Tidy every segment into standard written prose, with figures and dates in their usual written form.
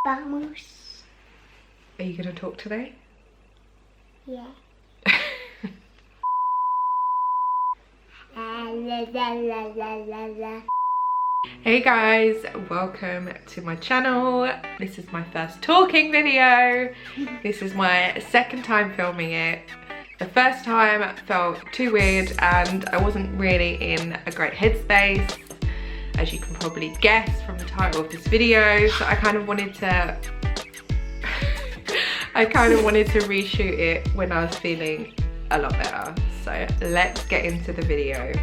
Vamos. Are you going to talk today? Yeah. Hey guys, welcome to my channel. This is my first talking video. This is my second time filming it. The first time felt too weird and I wasn't really in a great headspace, as you can probably guess from the title of this video. So I kind of wanted to reshoot it when I was feeling a lot better. So let's get into the video.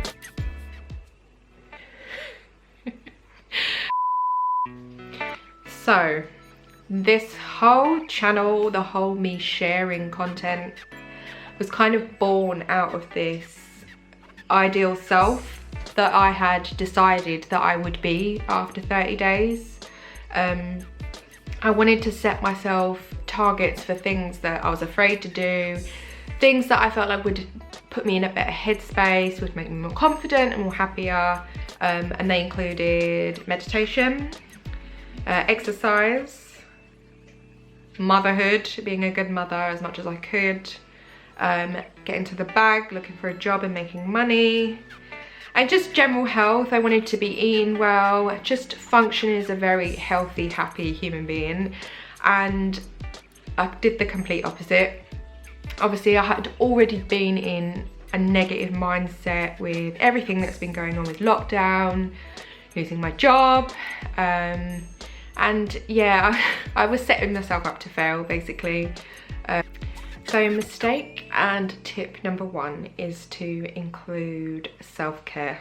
So this whole channel, the whole me sharing content, was kind of born out of this ideal self that I had decided that I would be after 30 days. I wanted to set myself targets for things that I was afraid to do, things that I felt like would put me in a better headspace, would make me more confident and more happier, and they included meditation, exercise, motherhood, being a good mother as much as I could, getting to the bag, looking for a job and making money, and just general health. I wanted to be eating well, just function as a very healthy, happy human being, and I did the complete opposite. Obviously I had already been in a negative mindset with everything that's been going on with lockdown, losing my job, and yeah, I was setting myself up to fail basically. So mistake and tip number one is to include self-care,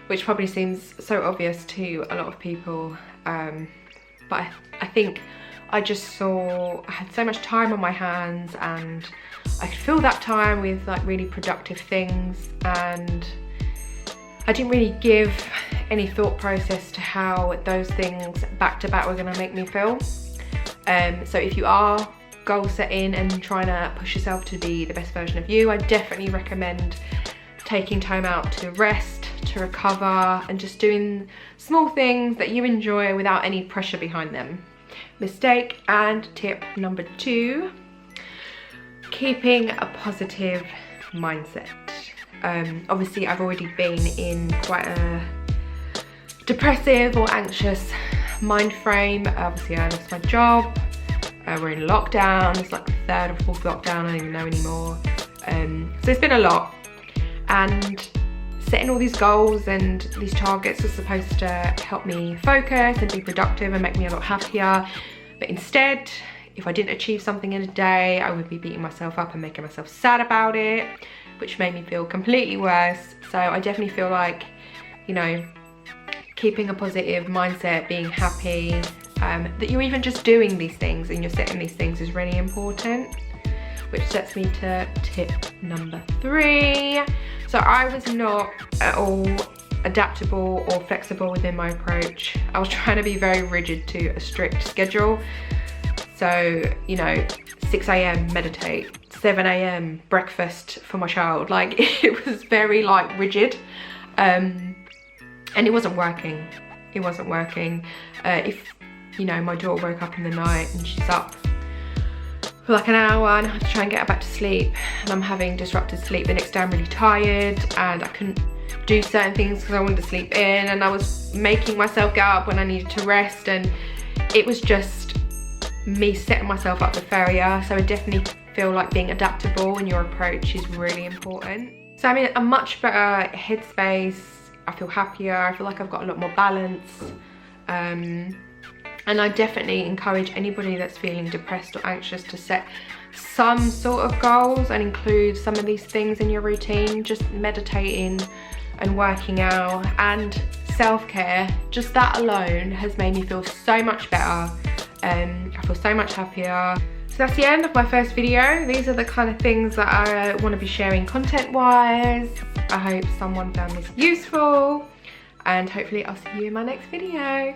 which probably seems so obvious to a lot of people, but I think I just saw I had so much time on my hands and I could fill that time with like really productive things, and I didn't really give any thought process to how those things back to back were going to make me feel. So if you are goal setting and trying to push yourself to be the best version of you, I definitely recommend taking time out to rest, to recover, and just doing small things that you enjoy without any pressure behind them. Mistake and tip number two, keeping a positive mindset. Obviously I've already been in quite a depressive or anxious mind frame. Obviously I lost my job, we're in lockdown, it's like the third or fourth lockdown, I don't even know anymore. So it's been a lot, and setting all these goals and these targets are supposed to help me focus and be productive and make me a lot happier, but instead if I didn't achieve something in a day, I would be beating myself up and making myself sad about it, which made me feel completely worse. So I definitely feel like, you know, keeping a positive mindset, being happy, that you're even just doing these things and you're setting these things is really important, which sets me to tip number three. So I was not at all adaptable or flexible within my approach. I was trying to be very rigid to a strict schedule. So, you know, 6 AM meditate, 7 AM breakfast for my child. Like it was very like rigid, and it wasn't working. It wasn't working. If, you know, my daughter woke up in the night and she's up for like an hour and I have to try and get her back to sleep, and I'm having disrupted sleep the next day, I'm really tired and I couldn't do certain things because I wanted to sleep in, and I was making myself get up when I needed to rest, and it was just me setting myself up for failure. So I definitely feel like being adaptable in your approach is really important. So I'm in a much better headspace, I feel happier, I feel like I've got a lot more balance, and I definitely encourage anybody that's feeling depressed or anxious to set some sort of goals and include some of these things in your routine. Just meditating and working out and self-care, just that alone has made me feel so much better. I feel so much happier. So that's the end of my first video. These are the kind of things that I want to be sharing content-wise. I hope someone found this useful, and hopefully I'll see you in my next video.